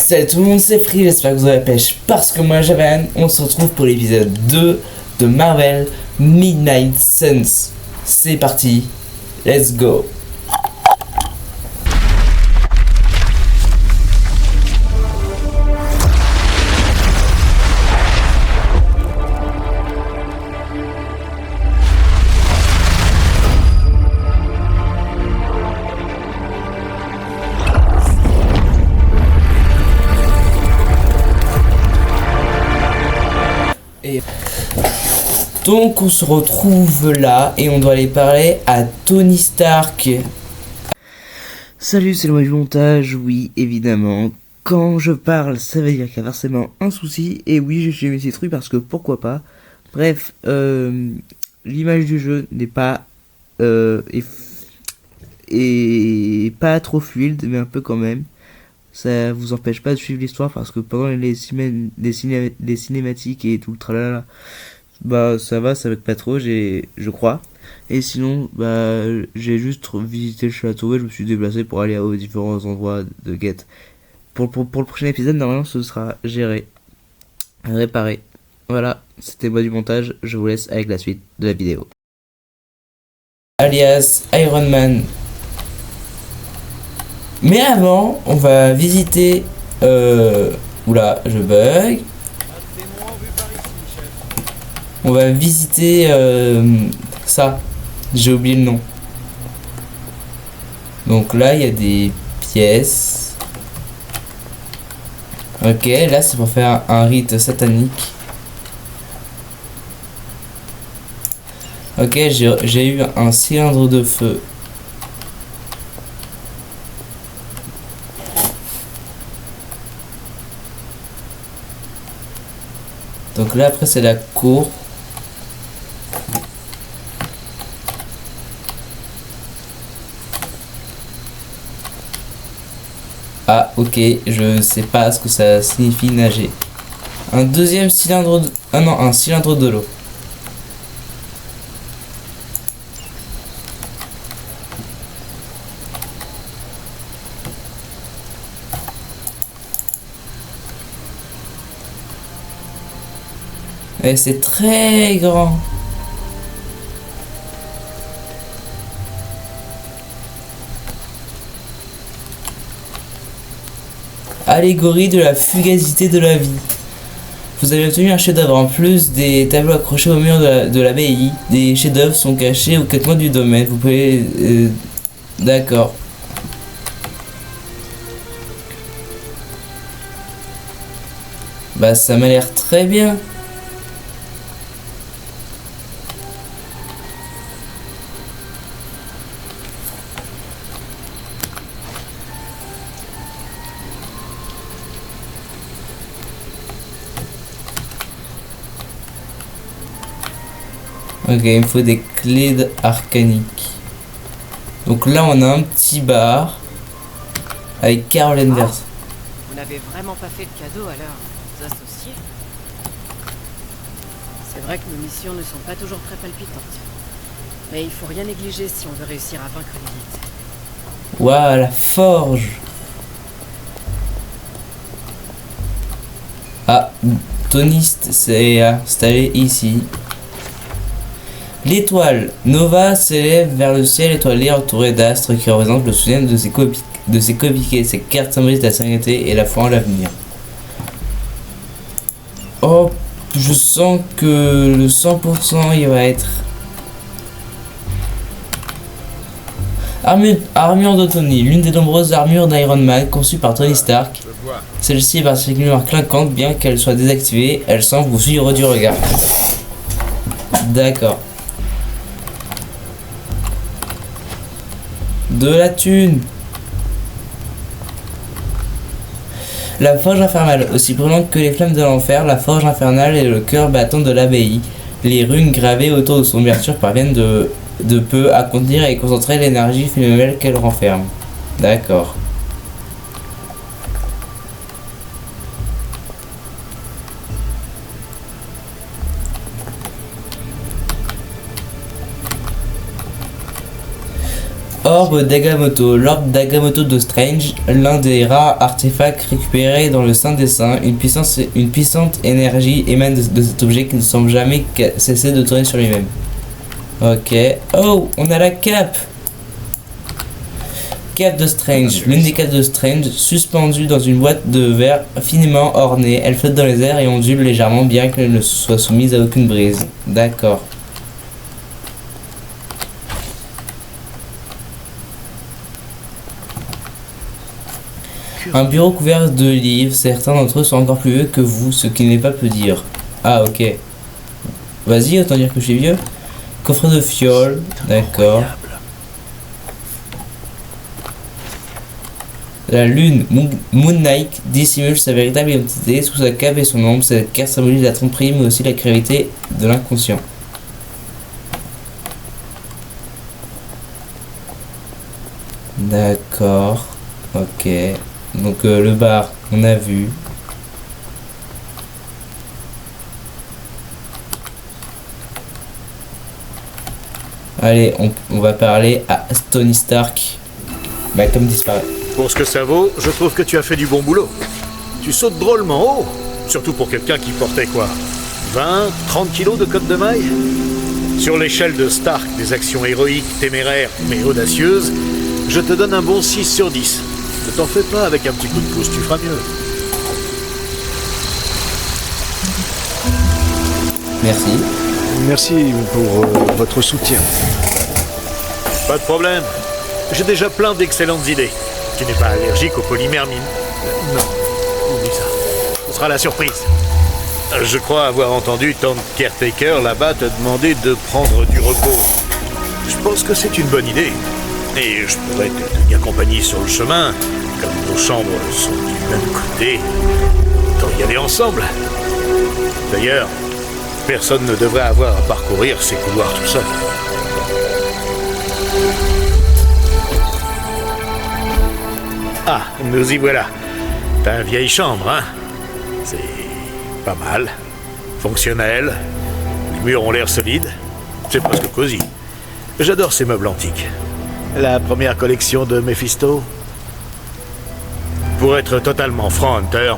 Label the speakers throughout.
Speaker 1: Salut tout le monde, c'est Free, j'espère que vous avez la pêche parce que moi j'avais Anne. On se retrouve pour l'épisode 2 de Marvel Midnight Suns. C'est parti, let's go. Donc on se retrouve là et on doit aller parler à Tony Stark. Salut, c'est le moi du montage, oui évidemment. Quand je parle, ça veut dire qu'il y a forcément un souci. Et oui, j'ai mis ces trucs parce que pourquoi pas. Bref, l'image du jeu n'est pas et pas trop fluide, mais un peu quand même. Ça vous empêche pas de suivre l'histoire parce que pendant les cinématiques et tout le tralala, bah ça va pas trop, je crois. Et sinon, bah j'ai juste visité le château et je me suis déplacé pour aller aux différents endroits de quête. Pour le prochain épisode, normalement ce sera réparé. Voilà, c'était moi du montage, je vous laisse avec la suite de la vidéo. Alias Iron Man. Mais avant, on va visiter... Oula, je bug. On va visiter ça. J'ai oublié le nom. Donc là, il y a des pièces. Ok, là, c'est pour faire un rite satanique. Ok, j'ai eu un cylindre de feu. Donc là, après, c'est la cour. Ah, ok, je sais pas ce que ça signifie nager. Un deuxième cylindre de... Ah non, un cylindre de l'eau. Et c'est très grand. Allégorie de la fugacité de la vie. Vous avez obtenu un chef-d'œuvre. En plus des tableaux accrochés au mur de l'abbaye, des chefs-d'œuvre sont cachés aux quatre coins du domaine. Vous pouvez... D'accord. Bah ça m'a l'air très bien. Ok, il me faut des clés arcaniques. Donc là, on a un petit bar avec Carol Danvers.
Speaker 2: Vous n'avez vraiment pas fait de cadeau à leurs associés. C'est vrai que nos missions ne sont pas toujours très palpitantes. Mais il faut rien négliger si on veut réussir à vaincre l'élite.
Speaker 1: Waouh, la forge. Ah, Tony s'est installé ici. L'étoile Nova s'élève vers le ciel étoilé entouré d'astres qui représentent le soutien de ses copiquets. Ces cartes symbolisent la sérénité et la foi en l'avenir. Oh, je sens que le 100% il va être... Armure de Tony, l'une des nombreuses armures d'Iron Man conçues par Tony Stark. Celle-ci est particulièrement clinquante, bien qu'elle soit désactivée, elle semble vous suivre du regard. D'accord. De la thune. La forge infernale, aussi brûlante que les flammes de l'enfer, la forge infernale est le cœur battant de l'abbaye. Les runes gravées autour de son ouverture parviennent de peu à contenir et concentrer l'énergie phénoménale qu'elle renferme. D'accord. Orbe d'Agamotto. L'orbe d'Agamotto de Strange, l'un des rares artefacts récupérés dans le Saint des Saints. Une puissante énergie émane de cet objet qui ne semble jamais cesser de tourner sur lui-même. Ok. Oh, on a la cape. Cape de Strange. L'une des capes de Strange, suspendue dans une boîte de verre finement ornée. Elle flotte dans les airs et ondule légèrement bien qu'elle ne soit soumise à aucune brise. D'accord. Un bureau couvert de livres, certains d'entre eux sont encore plus vieux que vous, ce qui n'est pas peu dire. Ah ok. Vas-y, autant dire que je suis vieux. Coffret de fiole, d'accord. La lune, Moon Knight, dissimule sa véritable identité sous sa cape et son ombre. Cette carte symbolise la tromperie mais aussi la gravité de l'inconscient. D'accord. Ok. Donc le bar, on a vu. Allez, on va parler à Tony Stark. Bah comme disparaît.
Speaker 3: Pour ce que ça vaut, je trouve que tu as fait du bon boulot. Tu sautes drôlement haut. Surtout pour quelqu'un qui portait quoi 20, 30 kilos de côte de maille. Sur l'échelle de Stark, des actions héroïques, téméraires, mais audacieuses, je te donne un bon 6 sur 10. Ne t'en fais pas, avec un petit coup de pouce, tu feras mieux.
Speaker 1: Merci.
Speaker 4: Merci pour votre soutien.
Speaker 3: Pas de problème. J'ai déjà plein d'excellentes idées. Tu n'es pas allergique aux polymères Non, oublie ça. Ce sera la surprise. Je crois avoir entendu Tante Caretaker là-bas te demander de prendre du repos. Je pense que c'est une bonne idée. Et je pourrais t'y accompagner sur le chemin. Comme nos chambres sont du même côté, autant y aller ensemble. D'ailleurs, personne ne devrait avoir à parcourir ces couloirs tout seul. Ah, nous y voilà. T'as une vieille chambre, hein? C'est pas mal. Fonctionnel. Les murs ont l'air solides. C'est presque cosy. J'adore ces meubles antiques. La première collection de Mephisto. Pour être totalement franc, Hunter,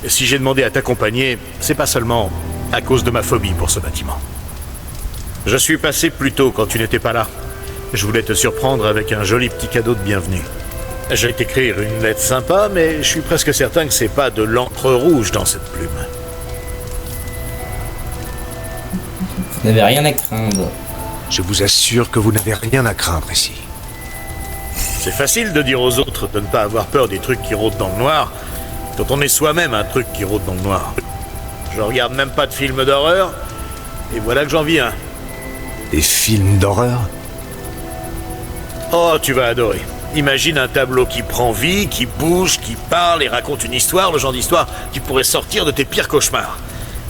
Speaker 3: si j'ai demandé à t'accompagner, c'est pas seulement à cause de ma phobie pour ce bâtiment. Je suis passé plus tôt quand tu n'étais pas là. Je voulais te surprendre avec un joli petit cadeau de bienvenue. Je vais t'écrire une lettre sympa, mais je suis presque certain que c'est pas de l'encre rouge dans cette plume.
Speaker 1: Vous n'avez rien à craindre.
Speaker 4: Je vous assure que vous n'avez rien à craindre ici.
Speaker 3: C'est facile de dire aux autres de ne pas avoir peur des trucs qui rôdent dans le noir, quand on est soi-même un truc qui rôde dans le noir. Je regarde même pas de films d'horreur, et voilà que j'en vis un.
Speaker 4: Des films d'horreur?
Speaker 3: Oh, tu vas adorer. Imagine un tableau qui prend vie, qui bouge, qui parle et raconte une histoire, le genre d'histoire qui pourrait sortir de tes pires cauchemars.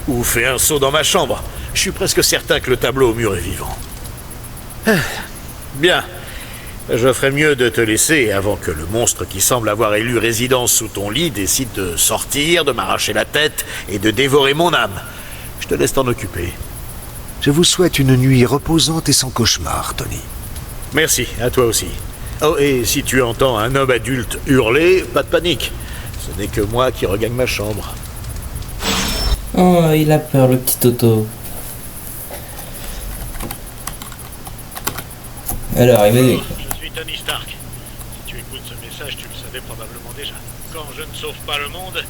Speaker 3: Ou fais un saut dans ma chambre. Je suis presque certain que le tableau au mur est vivant. Bien. Je ferais mieux de te laisser avant que le monstre qui semble avoir élu résidence sous ton lit décide de sortir, de m'arracher la tête et de dévorer mon âme. Je te laisse t'en occuper.
Speaker 4: Je vous souhaite une nuit reposante et sans cauchemar, Tony.
Speaker 3: Merci, à toi aussi. Oh, et si tu entends un homme adulte hurler, pas de panique. Ce n'est que moi qui regagne ma chambre.
Speaker 1: Oh, il a peur, le petit Toto. Alors, il m'a dit...
Speaker 3: Je suis Tony Stark. Si tu écoutes ce message, tu le savais probablement déjà. Quand je ne sauve pas le monde,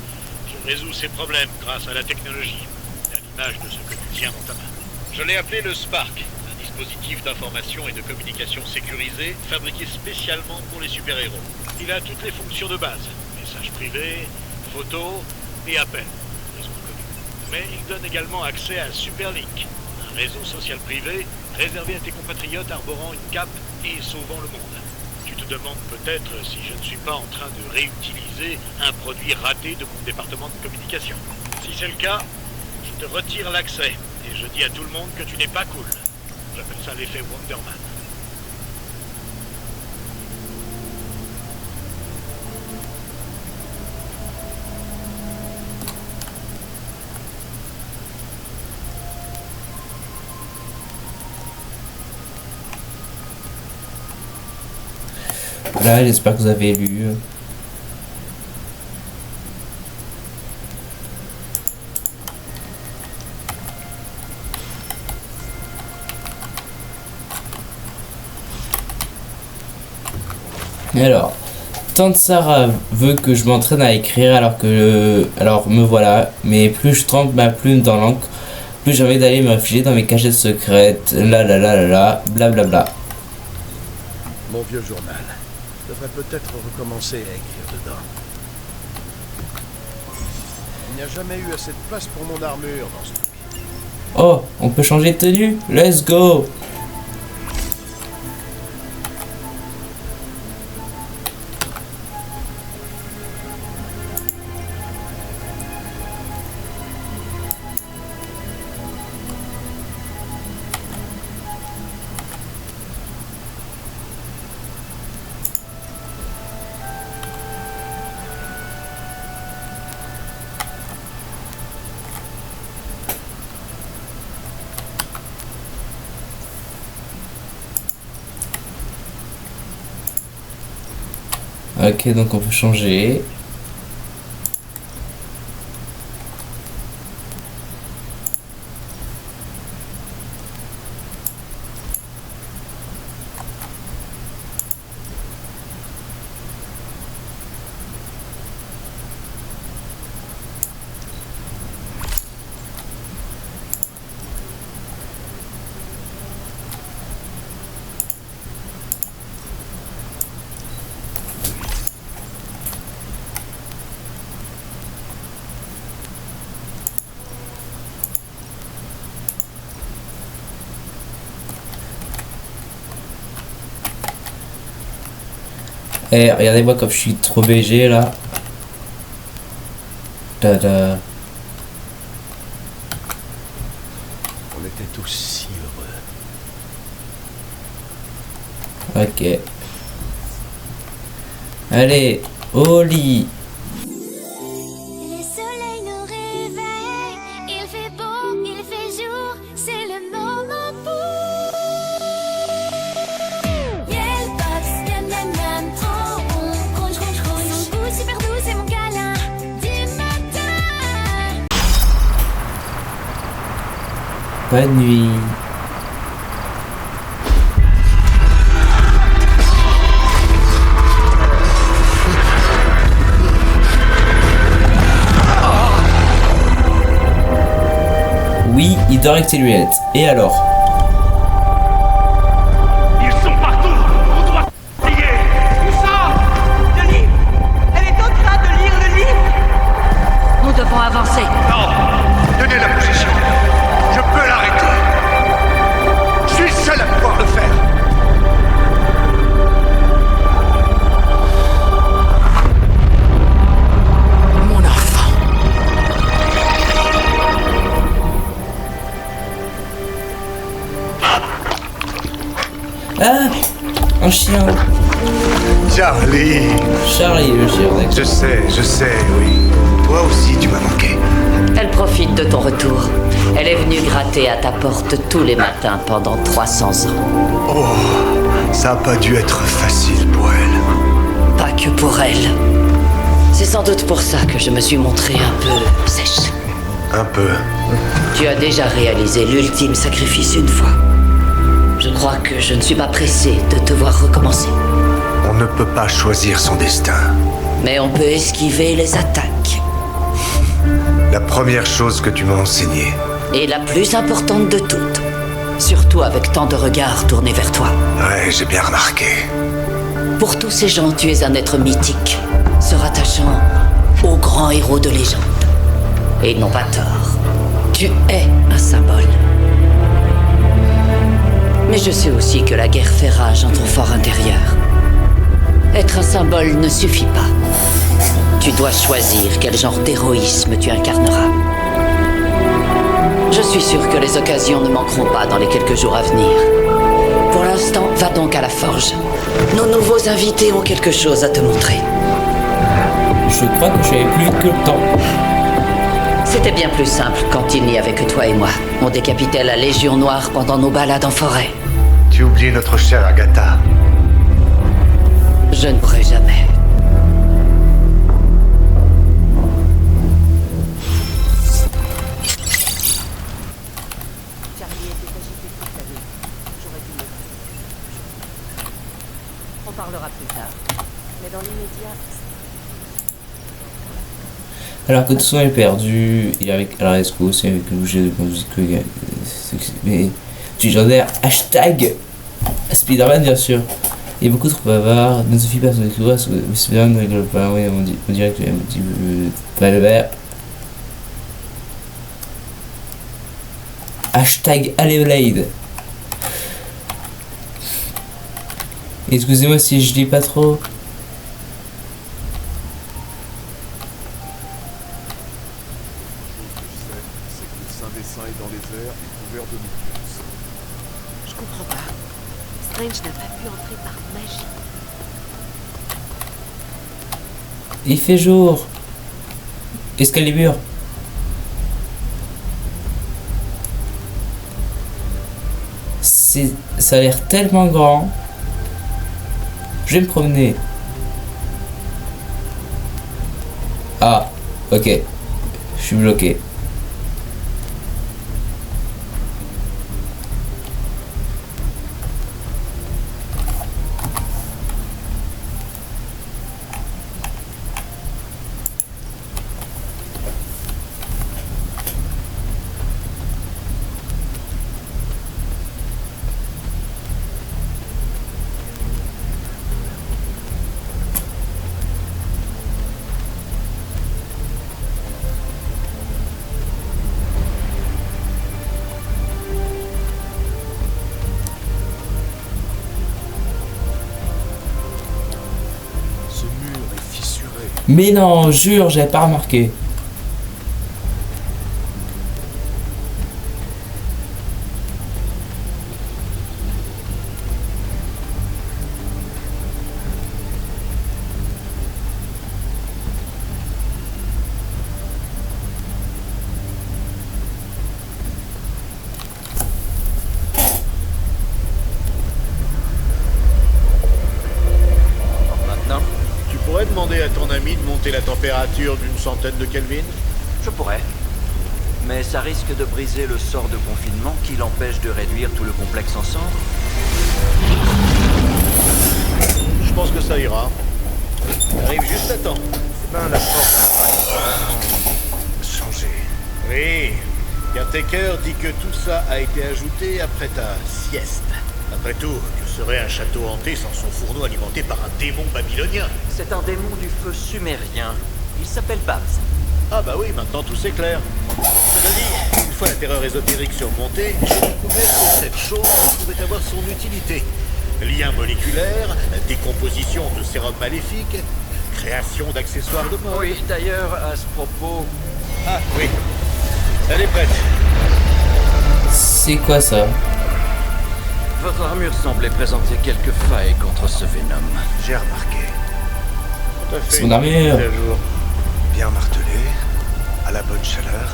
Speaker 3: je résous ses problèmes grâce à la technologie, à l'image de ce que tu tiens dans ta main. Je l'ai appelé le Spark, un dispositif d'information et de communication sécurisé, fabriqué spécialement pour les super-héros. Il a toutes les fonctions de base, messages privés, photos et appels, réseau connu. Mais il donne également accès à Superlink, un réseau social privé réservé à tes compatriotes arborant une cape et sauvant le monde. Tu te demandes peut-être si je ne suis pas en train de réutiliser un produit raté de mon département de communication. Si c'est le cas, je te retire l'accès et je dis à tout le monde que tu n'es pas cool. J'appelle ça l'effet Wonderman.
Speaker 1: Voilà, j'espère que vous avez lu. Alors, tante Sarah veut que je m'entraîne à écrire alors me voilà, mais plus je trempe ma plume dans l'encre, plus j'ai envie d'aller me réfugier dans mes cachettes secrètes, blablabla.
Speaker 5: Mon vieux journal. Je devrais peut-être recommencer à écrire dedans. Il n'y a jamais eu assez de place pour mon armure dans ce truc.
Speaker 1: Oh, on peut changer de tenue? Let's go! Ok, donc on peut changer. Eh, regardez-moi comme je suis trop BG là. Tada.
Speaker 5: On était tous si heureux.
Speaker 1: Ok. Allez, au lit.
Speaker 6: Le soleil nous réveille, il fait beau, il fait jour, c'est le moment pour Yel Pops, miam miam miam, trop bon, ronge ronge ronge, son goût super doux, c'est mon câlin du matin.
Speaker 1: Bonne nuit. Oui, il dort avec ses lunettes. Et alors?
Speaker 7: Ils sont partout. On doit plier. Où ça? Le livre. Elle est en train de lire le livre.
Speaker 2: Nous devons avancer.
Speaker 3: Non, tenez la position. Je peux l'arrêter. Je suis seul à pouvoir le faire.
Speaker 7: Mon enfant.
Speaker 1: Ah! Un chien.
Speaker 4: Charlie,
Speaker 1: Charlie le chien, d'accord.
Speaker 4: je sais, oui. Toi aussi, tu m'as manqué.
Speaker 8: Elle profite de ton retour. Elle est venue gratter à ta porte tous les matins pendant 300 ans.
Speaker 4: Oh, ça a pas dû être facile pour elle.
Speaker 8: Pas que pour elle. C'est sans doute pour ça que je me suis montrée un peu sèche.
Speaker 4: Un peu.
Speaker 8: Tu as déjà réalisé l'ultime sacrifice une fois. Je crois que je ne suis pas pressée de te voir recommencer.
Speaker 4: On ne peut pas choisir son destin.
Speaker 8: Mais on peut esquiver les attaques.
Speaker 4: La première chose que tu m'as enseignée.
Speaker 8: Et la plus importante de toutes. Surtout avec tant de regards tournés vers toi.
Speaker 4: Ouais, j'ai bien remarqué.
Speaker 8: Pour tous ces gens, tu es un être mythique, se rattachant aux grands héros de légende. Et ils n'ont pas tort. Tu es un symbole. Mais je sais aussi que la guerre fait rage en ton fort intérieur. Être un symbole ne suffit pas. Tu dois choisir quel genre d'héroïsme tu incarneras. Je suis sûr que les occasions ne manqueront pas dans les quelques jours à venir. Pour l'instant, va donc à la forge. Nos nouveaux invités ont quelque chose à te montrer.
Speaker 1: Je crois que j'avais plus vite que le temps.
Speaker 8: C'était bien plus simple quand il n'y avait que toi et moi. On décapitait la Légion Noire pendant nos balades en forêt.
Speaker 4: Tu oublies notre chère Agatha.
Speaker 8: Je ne pourrai jamais.
Speaker 2: Charlie était agité toute la nuit. J'aurais dû le faire. On parlera plus tard. Mais dans l'immédiat,
Speaker 1: Alors que tout son est perdu, et avec la rescousse, c'est avec le bouger de musique. Mais tu genres hashtag Spider-Man bien sûr. Il est beaucoup trop bavard, ne se fie pas à son écrivain, Spider-Man ne rigole pas, oui, on dirait que tu pas le vert. Hashtag Alleyblade. Excusez-moi si je dis pas trop.
Speaker 2: je comprends pas. Strange n'a pas pu entrer par magie.
Speaker 1: Il fait jour. Excalibur. Ça a l'air tellement grand. Je vais me promener. Ah, ok. Je suis bloqué. Mais non, jure, j'avais pas remarqué.
Speaker 3: Demander à ton ami de monter la température d'une centaine de Kelvin?
Speaker 9: Je pourrais. Mais ça risque de briser le sort de confinement qui l'empêche de réduire tout le complexe ensemble.
Speaker 3: Je pense que ça ira. J'arrive juste à temps.
Speaker 4: Ben, la force a changé.
Speaker 3: Oui. Caretaker dit que tout ça a été ajouté après ta sieste. Après tout, que serait un château hanté sans son fourneau alimenté par un démon babylonien?
Speaker 9: C'est un démon du feu sumérien. Il s'appelle Babs.
Speaker 3: Ah bah oui, maintenant tout c'est clair. Cela dit, une fois la terreur ésotérique surmontée, j'ai découvert que cette chose pouvait avoir son utilité. Lien moléculaire, décomposition de sérum maléfique, création d'accessoires de mort.
Speaker 9: Oui, d'ailleurs, à ce propos...
Speaker 3: Ah oui, elle est prête.
Speaker 1: C'est quoi ça?
Speaker 9: Votre armure semblait présenter quelques failles contre ce Venom.
Speaker 4: J'ai remarqué.
Speaker 3: Tout à fait.
Speaker 1: Son armure.
Speaker 3: Mise à jour.
Speaker 4: Bien martelé, à la bonne chaleur.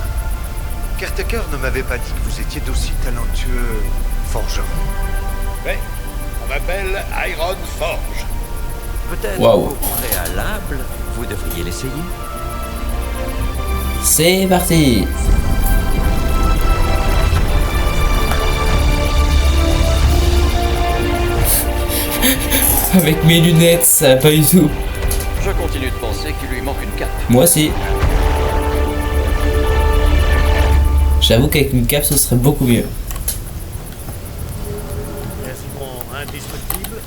Speaker 4: Caretaker ne m'avait pas dit que vous étiez d'aussi talentueux forgeron.
Speaker 3: Ouais, on m'appelle Iron Forge.
Speaker 9: Peut-être
Speaker 1: Waouh.
Speaker 9: au préalable, vous devriez l'essayer.
Speaker 1: C'est parti. Avec mes lunettes, ça va pas du tout.
Speaker 9: Je continue de penser qu'il lui manque une cape.
Speaker 1: Moi aussi. J'avoue qu'avec une cape, ce serait beaucoup mieux.
Speaker 3: Quasiment indestructible.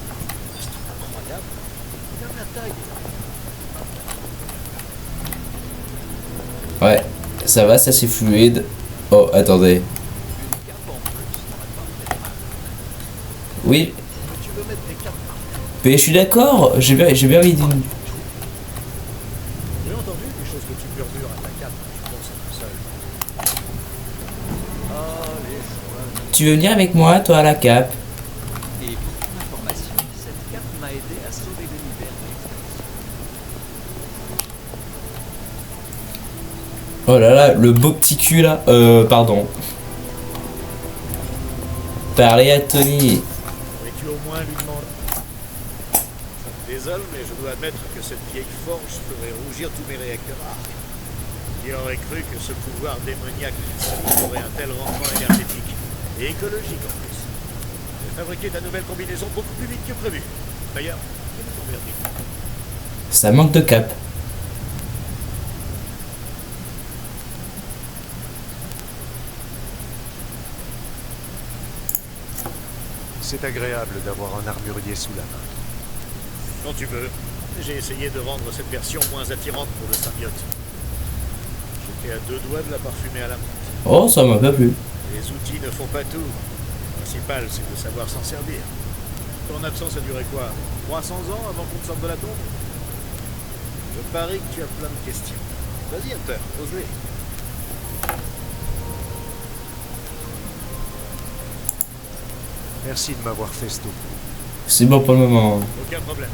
Speaker 3: Incroyable. Regarde la taille.
Speaker 1: Ouais, ça va, c'est assez fluide. Oh, attendez. Oui. Mais je suis d'accord, j'ai bien mis d'une...
Speaker 5: J'ai entendu des choses que tu murmures à ta cape quand tu penses à tout seul. Ah, les choix.
Speaker 1: Tu veux venir avec moi, toi, à la cape?
Speaker 9: Et pour ton information, cette cape m'a aidé à sauver l'univers de l'extinction.
Speaker 1: Oh là là, le beau petit cul là. Pardon. Parlez à Tony.
Speaker 3: Pourrais-tu au moins lui demander? Ça me
Speaker 5: désole, mais je dois admettre que cette vieille forge ferait rougir tous mes réacteurs arc. Qui aurait cru que ce pouvoir démoniaque aurait un tel rendement énergétique et écologique en plus. J'ai fabriqué ta nouvelle combinaison beaucoup plus vite que prévu. D'ailleurs, quel est ton verdict?
Speaker 1: Ça manque de cap.
Speaker 4: C'est agréable d'avoir un armurier sous la main.
Speaker 5: Quand tu veux. J'ai essayé de rendre cette version moins attirante pour le symbiote. J'étais à 2 doigts de la parfumer à la menthe.
Speaker 1: Oh, ça m'a pas plu.
Speaker 5: Les outils ne font pas tout. Le principal, c'est de savoir s'en servir. Ton absence a duré quoi? 300 ans avant qu'on te sorte de la tombe? Je parie que tu as plein de questions. Vas-y, Hunter, pose-les.
Speaker 4: Merci de m'avoir fait ce topo.
Speaker 1: C'est bon pour le moment.
Speaker 5: Aucun problème.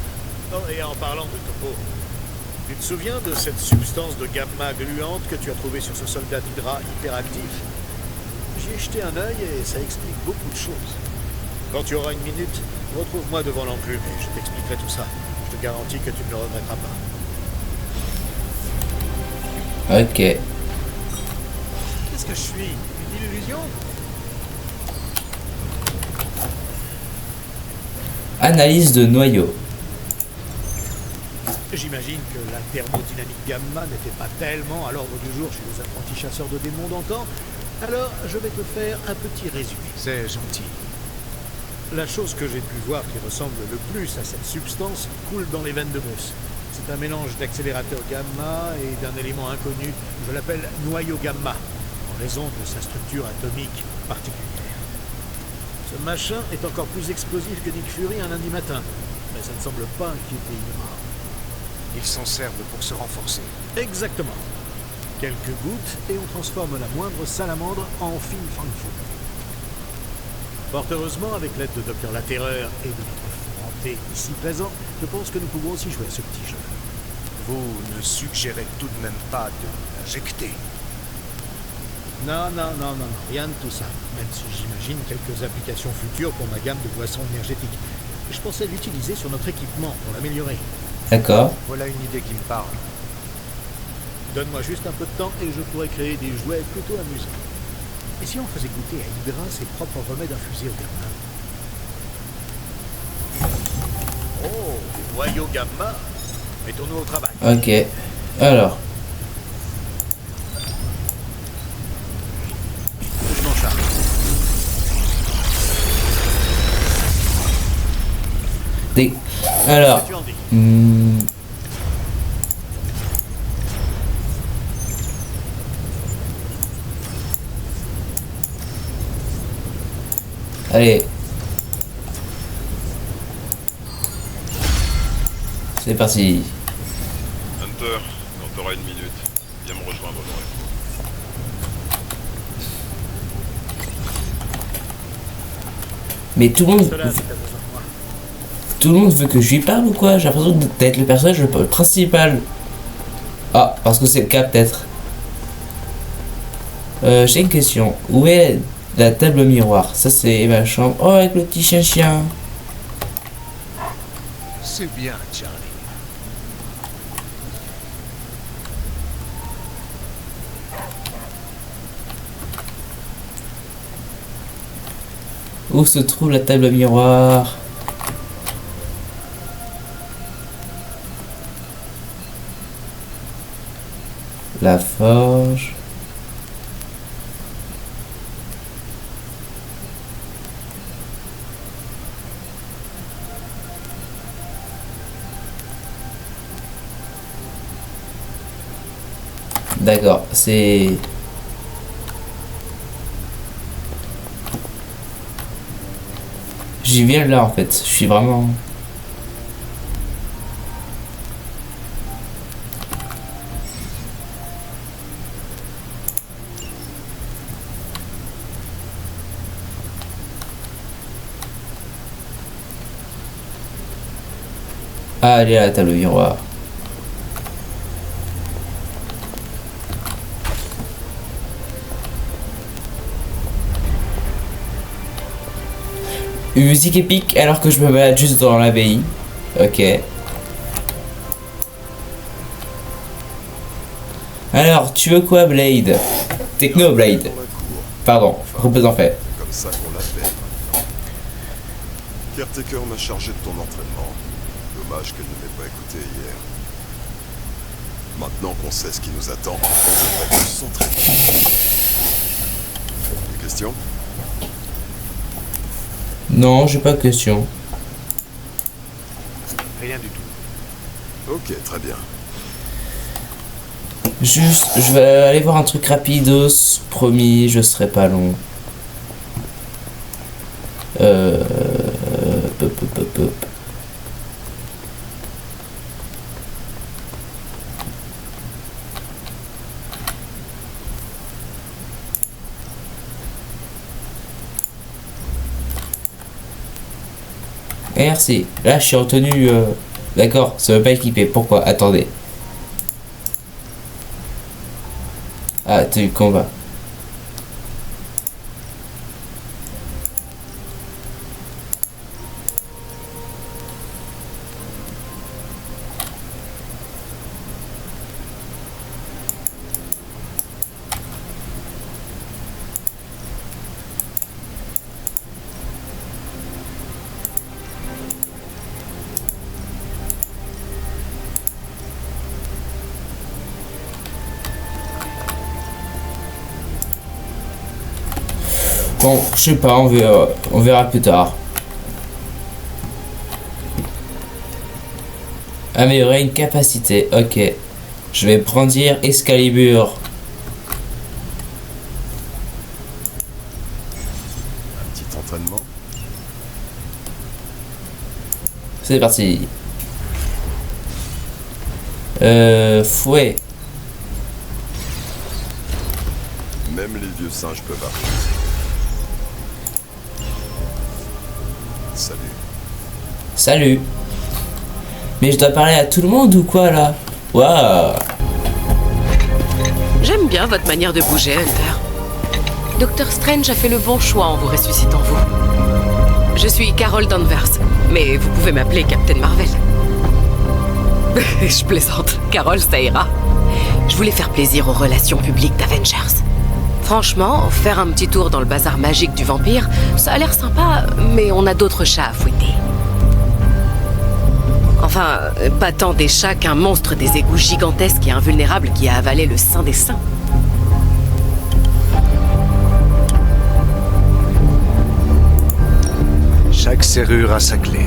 Speaker 5: Non, et en parlant de topo, tu te souviens de cette substance de gamma gluante que tu as trouvée sur ce soldat Hydra hyperactif? J'y ai jeté un œil et ça explique beaucoup de choses. Quand tu auras une minute, retrouve-moi devant l'enclume et je t'expliquerai tout ça. Je te garantis que tu ne le regretteras pas.
Speaker 1: Ok.
Speaker 5: Qu'est-ce que je suis? Une illusion?
Speaker 1: Analyse de noyau.
Speaker 5: J'imagine que la thermodynamique gamma n'était pas tellement à l'ordre du jour chez les apprentis chasseurs de démons d'antan. Alors, je vais te faire un petit résumé.
Speaker 4: C'est gentil.
Speaker 5: La chose que j'ai pu voir qui ressemble le plus à cette substance coule dans les veines de Bruce. C'est un mélange d'accélérateur gamma et d'un élément inconnu. Je l'appelle noyau gamma, en raison de sa structure atomique particulière. Ce machin est encore plus explosif que Nick Fury un lundi matin, mais ça ne semble pas inquiéter Hydra.
Speaker 4: Ils s'en servent pour se renforcer.
Speaker 5: Exactement. Quelques gouttes et on transforme la moindre salamandre en fine Frankfurt. Fort heureusement, avec l'aide de Dr La Terreur et de notre Franté ici présent, je pense que nous pouvons aussi jouer à ce petit jeu.
Speaker 4: Vous ne suggérez tout de même pas de l'injecter?
Speaker 5: Non, rien de tout ça. Même si j'imagine quelques applications futures pour ma gamme de boissons énergétiques. Je pensais l'utiliser sur notre équipement pour l'améliorer.
Speaker 1: D'accord.
Speaker 4: Voilà une idée qui me parle.
Speaker 5: Donne-moi juste un peu de temps et je pourrais créer des jouets plutôt amusants. Et si on faisait goûter à Hydra ses propres remèdes infusés au gamma? Oh, des noyaux gamma. Mettons-nous au travail.
Speaker 1: Ok. Alors.
Speaker 5: Je m'en charge.
Speaker 1: Alors.
Speaker 5: Tu en dis?
Speaker 1: Allez. C'est parti.
Speaker 10: Hunter, quand t'auras une minute, viens me rejoindre dans la cour.
Speaker 1: Mais tout le monde...
Speaker 5: Cela, c'est à besoin de moi.
Speaker 1: Tout le monde veut que je lui parle ou quoi? J'ai l'impression d'être le personnage le principal. Ah, parce que c'est le cas peut-être. J'ai une question. Où est la table miroir? Ça c'est ma chambre. Oh, avec le petit chien.
Speaker 4: C'est bien, Charlie.
Speaker 1: Où se trouve la table miroir? La forge. D'accord, c'est... J'y viens là en fait, je suis vraiment... Allez à la table miroir. Une musique épique alors que je me balade juste dans l'abbaye. Ok. Alors, tu veux quoi, Blade? Technoblade.
Speaker 11: Dans la cour.
Speaker 1: Pardon, repose en fait.
Speaker 11: C'est comme ça qu'on l'appelle maintenant. Caretaker m'a chargé de ton entraînement. Dommage qu'elle ne m'ait pas écouté hier. Maintenant qu'on sait ce qui nous attend, on devrait tous s'entraîner. Des questions?
Speaker 1: Non, j'ai pas de question.
Speaker 5: Rien du tout.
Speaker 11: Ok, très bien.
Speaker 1: Juste, je vais aller voir un truc rapidos. Promis, je serai pas long. Pop, pop, pop, pop. Merci. Là, je suis retenu. D'accord, ça veut pas équiper. Pourquoi? Attendez. Ah, tenue de combat. Bon, je sais pas, on verra plus tard. Améliorer une capacité, ok. Je vais brandir Excalibur.
Speaker 11: Un petit entraînement.
Speaker 1: C'est parti. Fouet.
Speaker 11: Même les vieux singes peuvent arriver. Salut.
Speaker 1: Salut. Mais je dois parler à tout le monde ou quoi là? Waouh.
Speaker 2: J'aime bien votre manière de bouger, Hunter. Docteur Strange a fait le bon choix en vous ressuscitant, vous. Je suis Carol Danvers, mais vous pouvez m'appeler Captain Marvel. Je plaisante. Carol, ça ira. Je voulais faire plaisir aux relations publiques d'Avengers. Franchement, faire un petit tour dans le bazar magique du vampire, ça a l'air sympa, mais on a d'autres chats à fouetter. Enfin, pas tant des chats qu'un monstre des égouts gigantesques et invulnérable qui a avalé le saint des saints.
Speaker 4: Chaque serrure a sa clé.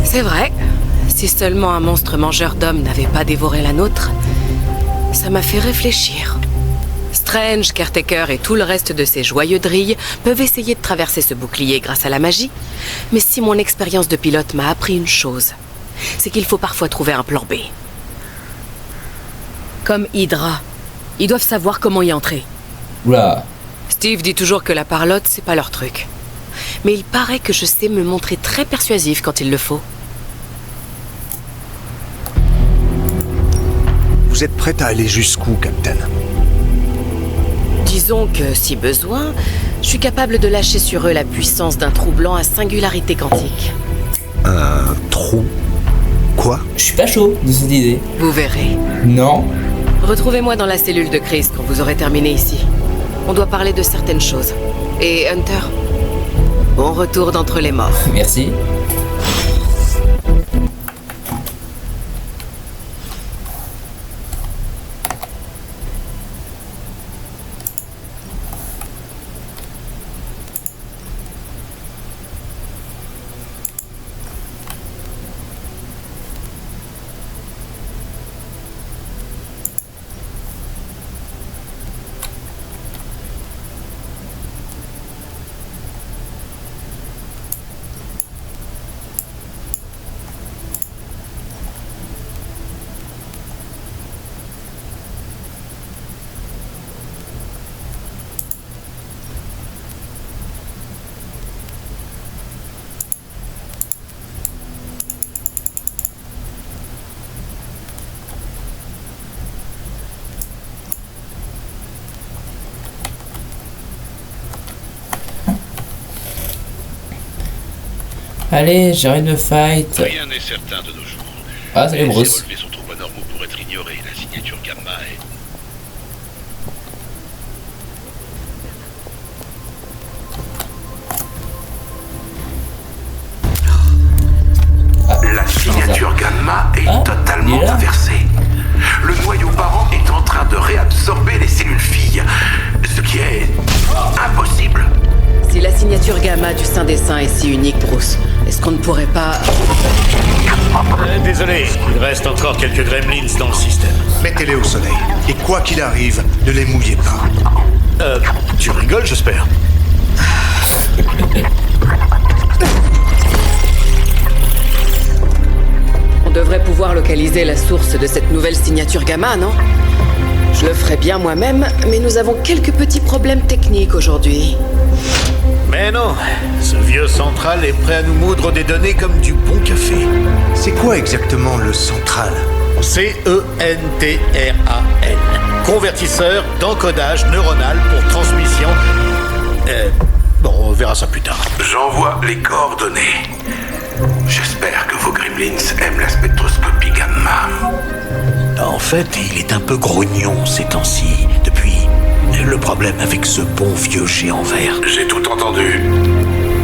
Speaker 2: C'est vrai. Si seulement un monstre mangeur d'hommes n'avait pas dévoré la nôtre, ça m'a fait réfléchir. Strange, Caretaker et tout le reste de ces joyeux drilles peuvent essayer de traverser ce bouclier grâce à la magie. Mais si mon expérience de pilote m'a appris une chose, c'est qu'il faut parfois trouver un plan B. Comme Hydra. Ils doivent savoir comment y entrer.
Speaker 1: Oula.
Speaker 2: Steve dit toujours que la parlotte, c'est pas leur truc. Mais il paraît que je sais me montrer très persuasive quand il le faut.
Speaker 4: Vous êtes prête à aller jusqu'où, Captain?
Speaker 2: Disons que, si besoin, je suis capable de lâcher sur eux la puissance d'un trou blanc à singularité quantique.
Speaker 4: Un trou? Quoi?
Speaker 1: Je suis pas chaud de cette idée.
Speaker 2: Vous verrez.
Speaker 1: Non.
Speaker 2: Retrouvez-moi dans la cellule de crise quand vous aurez terminé ici. On doit parler de certaines choses. Et Hunter, bon retour d'entre les morts.
Speaker 1: Merci. Allez, j'ai envie de me fight.
Speaker 3: Rien n'est certain de nos jours.
Speaker 1: Ah, salut
Speaker 3: Mais
Speaker 1: Bruce.
Speaker 3: Ces relevés sont trop anormaux pour être ignorés. La signature Gamma est...
Speaker 12: La signature Gamma est totalement inversée. Le noyau parent est en train de réabsorber les cellules filles, ce qui est impossible.
Speaker 2: Si la signature Gamma du Saint des Saints est si unique, Bruce, est-ce qu'on ne pourrait pas...
Speaker 5: Désolé, il reste encore quelques gremlins dans le système.
Speaker 4: Mettez-les au soleil. Et quoi qu'il arrive, ne les mouillez pas.
Speaker 5: Tu rigoles, j'espère.
Speaker 2: On devrait pouvoir localiser la source de cette nouvelle signature Gamma, non? Je le ferai bien moi-même, mais nous avons quelques petits problèmes techniques aujourd'hui.
Speaker 5: Mais non, ce vieux central est prêt à nous moudre des données comme du bon café.
Speaker 4: C'est quoi exactement le central?
Speaker 5: CENTRAL. Convertisseur d'encodage neuronal pour transmission... Bon, on verra ça plus tard.
Speaker 12: J'envoie les coordonnées. J'espère que vos gremlins aiment la spectroscopie Gamma.
Speaker 5: En fait, il est un peu grognon ces temps-ci, depuis le problème avec ce bon vieux géant vert.
Speaker 12: J'ai tout entendu.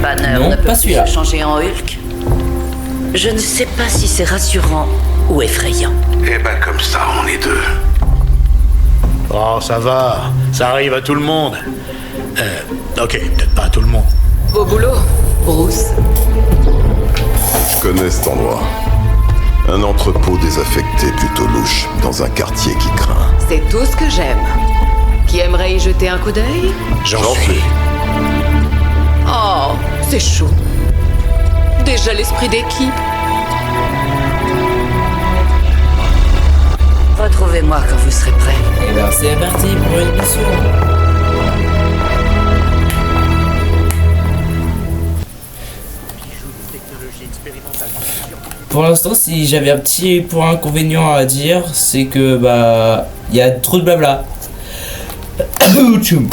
Speaker 8: Banner
Speaker 1: Non,
Speaker 8: ne peut
Speaker 1: pas
Speaker 8: plus
Speaker 1: celui-là.
Speaker 8: se changer en Hulk. Je ne sais pas si c'est rassurant ou effrayant.
Speaker 12: Eh ben comme ça, on est deux.
Speaker 5: Oh, ça va, ça arrive à tout le monde. Ok, peut-être pas à tout le monde.
Speaker 2: Beau boulot, Bruce.
Speaker 11: Je connais cet endroit. Un entrepôt désaffecté plutôt louche, dans un quartier qui craint.
Speaker 2: C'est tout ce que j'aime. Qui aimerait y jeter un coup d'œil?
Speaker 11: J'en suis.
Speaker 2: Oh, c'est chaud. Déjà l'esprit d'équipe.
Speaker 8: Retrouvez-moi quand vous serez prêts.
Speaker 1: Et ben c'est parti pour une mission. Pour l'instant, si j'avais un petit point inconvénient à dire, c'est que bah il y a trop de blabla.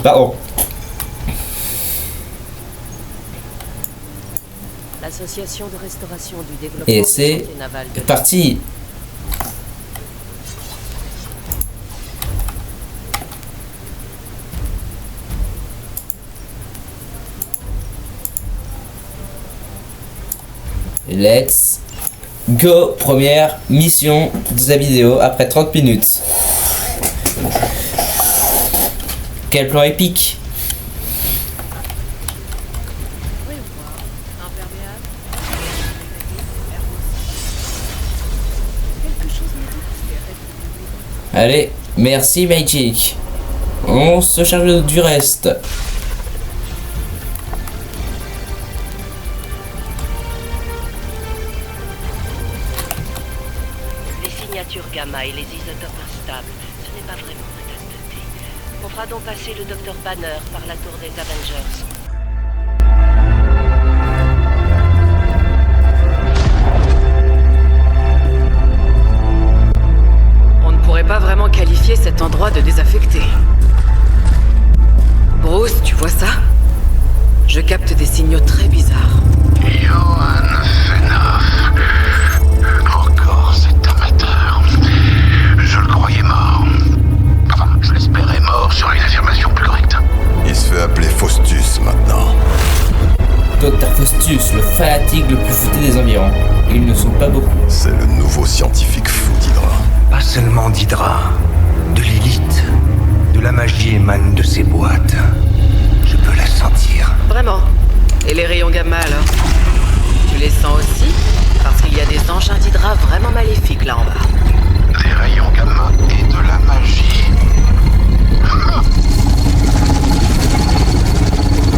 Speaker 1: Pardon.
Speaker 2: L'association de restauration du développement
Speaker 1: Et
Speaker 2: du
Speaker 1: c'est
Speaker 2: chantier naval de
Speaker 1: parti. Let's go. Première mission de sa vidéo après 30 minutes. Quel plan épique. Allez, merci Magic. On se charge du reste.
Speaker 13: Les signatures Gamma et les isotopes instables, ce n'est pas vraiment ma tasse de thé. On fera donc passer le Dr Banner par la tour des Avengers.
Speaker 2: On ne pourrait pas vraiment qualifier cet endroit de désaffecté. Bruce, tu vois ça? Je capte des signaux très bizarres.
Speaker 12: Johan Fenaf. Encore cet amateur. Je le croyais mort. Enfin, je l'espérais mort sur une affirmation plus correcte.
Speaker 11: Il se fait appeler Faustus maintenant.
Speaker 1: Dr Faustus, le fanatique le plus fouté des environs. Ils ne sont pas beaucoup.
Speaker 11: C'est le nouveau scientifique fou d'Hydra.
Speaker 14: Pas seulement d'Hydra, de Lilith. De la magie émane de ces boîtes. Je peux la sentir.
Speaker 2: Vraiment. Et les rayons gamma alors? Tu les sens aussi? Parce qu'il y a des engins d'Hydra vraiment maléfiques là en bas.
Speaker 12: Des rayons gamma et de la magie.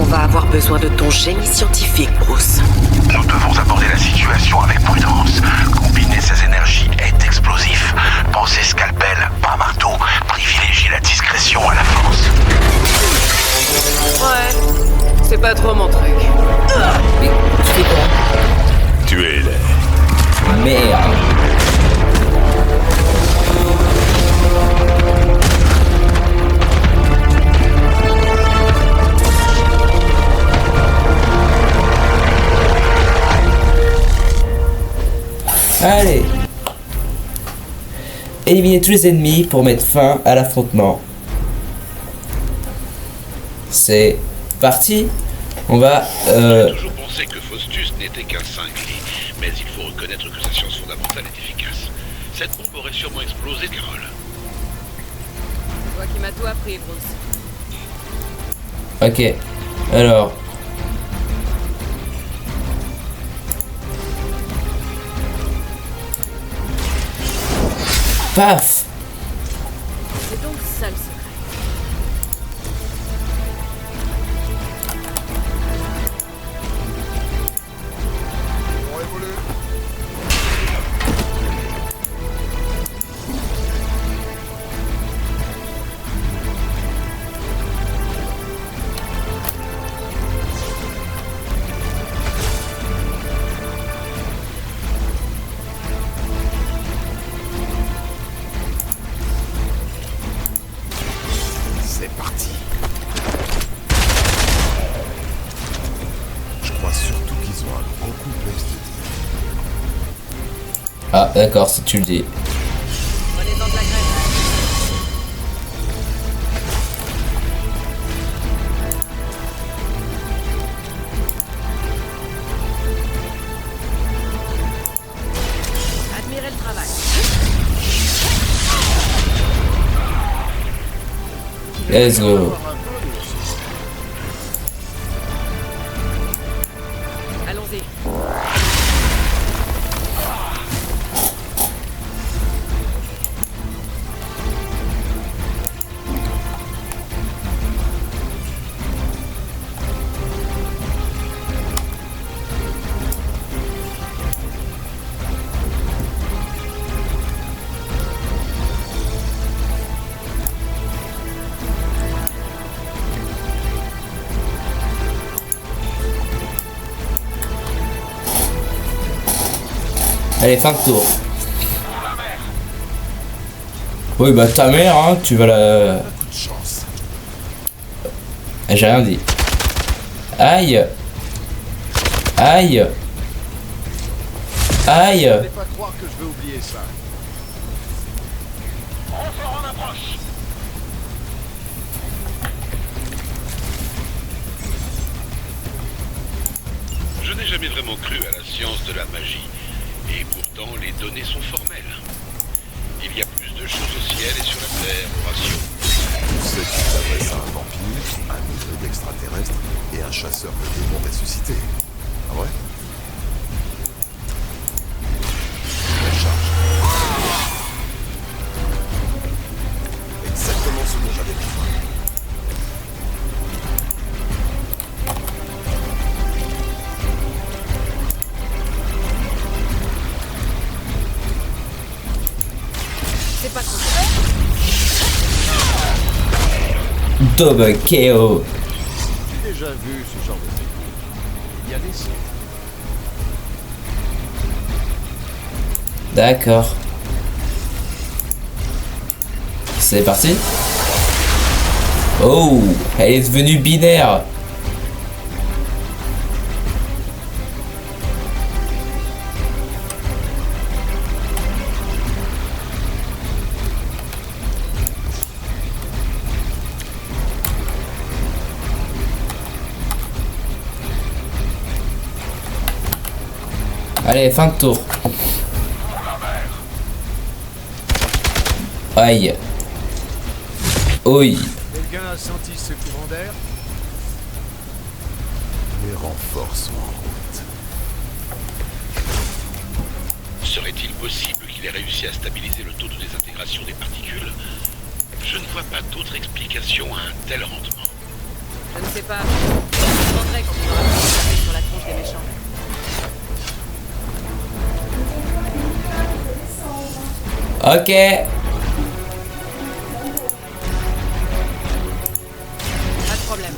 Speaker 2: On va avoir besoin de ton génie scientifique, Bruce.
Speaker 12: Nous devons aborder la situation avec prudence. Combiner ces énergies est explosif. Pensez scalpel, pas marteau. Privilégiez la discrétion à la force.
Speaker 2: Ouais, c'est pas trop mon truc.
Speaker 1: Mais tu fais quoi?
Speaker 10: Tuez-les.
Speaker 1: Merde. Allez. éliminer tous les ennemis pour mettre fin à l'affrontement. C'est parti. On va...
Speaker 15: J'ai toujours pensé que Faustus n'était qu'un cinglé, mais il faut reconnaître que sa science fondamentale est efficace. Cette bombe aurait sûrement explosé, Carole.
Speaker 2: Toi qui m'as tout appris, Bruce.
Speaker 1: Ok. Alors... Paf!
Speaker 2: C'est donc ça le secret.
Speaker 11: C'est parti. Je crois surtout qu'ils ont un gros complexe de dire.
Speaker 1: Ah, d'accord, si tu le dis.
Speaker 2: Prenez-en de la graine. Admirez le travail.
Speaker 1: Let's go.
Speaker 2: Allons-y.
Speaker 1: Allez, fin de tour. Oui, bah ta mère, hein, tu vas la... J'ai rien dit. Aïe. Aïe. Aïe.
Speaker 5: Ne pas croire que je vais oublier ça.
Speaker 15: Renfort en approche. Je n'ai jamais vraiment cru à la science de la magie. Et pourtant, les données sont formelles. Il y a plus de choses au ciel et sur la terre, Horatio.
Speaker 11: Tu sais qu'il s'adresse à un vampire, un hybride extraterrestre et un chasseur de démons ressuscités. Ah ouais? Recharge. Exactement ce dont j'avais besoin.
Speaker 2: C'est pas trop.
Speaker 1: Double KO.
Speaker 5: J'ai déjà vu ce genre de technique. Il y a des signes.
Speaker 1: D'accord. C'est parti. Oh, elle est devenue binaire. Allez, fin de tour. Aïe. Oui.
Speaker 5: Quelqu'un a senti ce courant d'air?
Speaker 11: Les renforts sont en route.
Speaker 15: Serait-il possible qu'il ait réussi à stabiliser le taux de désintégration des particules? Je ne vois pas d'autre explication à un tel rendement.
Speaker 2: Je ne sais pas. Je demanderai quand on aura tapé sur la tronche des méchants.
Speaker 1: Ok.
Speaker 2: Pas de problème.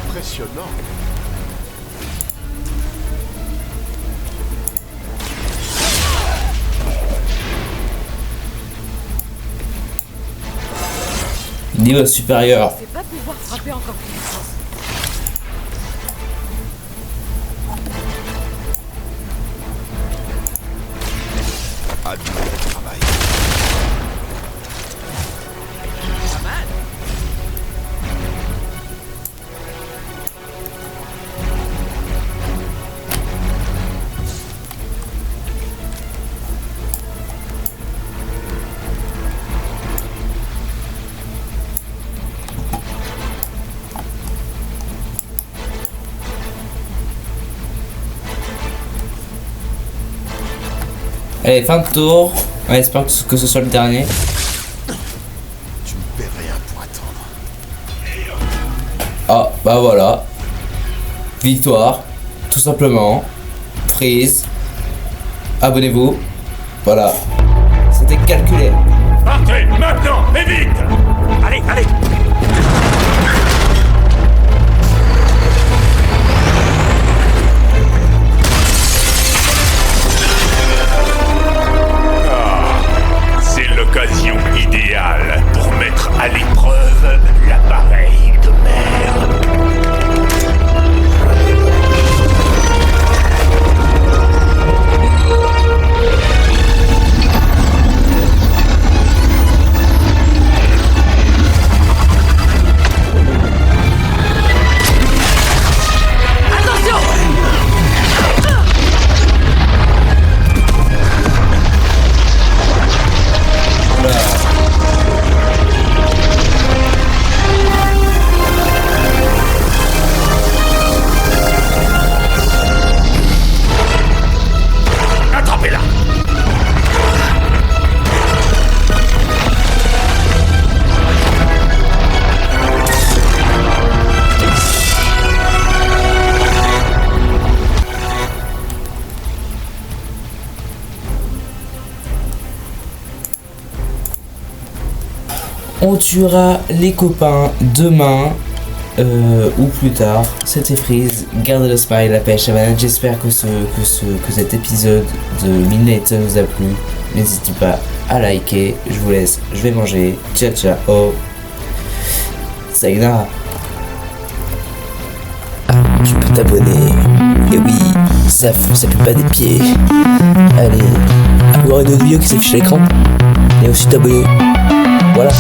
Speaker 5: Impressionnant.
Speaker 1: Niveau supérieur.
Speaker 2: Je sais pas pouvoir frapper encore plus fort.
Speaker 11: Abîmer le travail.
Speaker 1: Allez, fin de tour. On espère que ce soit le dernier.
Speaker 11: Tu ne perds rien pour attendre.
Speaker 1: Ah, bah voilà. Victoire. Tout simplement. Freeze. Abonnez-vous. Voilà. C'était calculé.
Speaker 7: Partez, maintenant, et vite! Allez, allez! L'occasion idéale pour mettre à l'épreuve l'appareil de mer.
Speaker 1: On tuera les copains demain ou plus tard. C'était Freeze, gardez le smile, la pêche, la banane. J'espère que cet épisode de Midnight Sun vous a plu. N'hésitez pas à liker. Je vous laisse, je vais manger. Ciao ciao. Sayonara. Tu peux t'abonner. Et oui, ça pue pas des pieds. Allez, avoir une autre vidéo qui s'affiche à l'écran. Et aussi t'abonner. Voilà.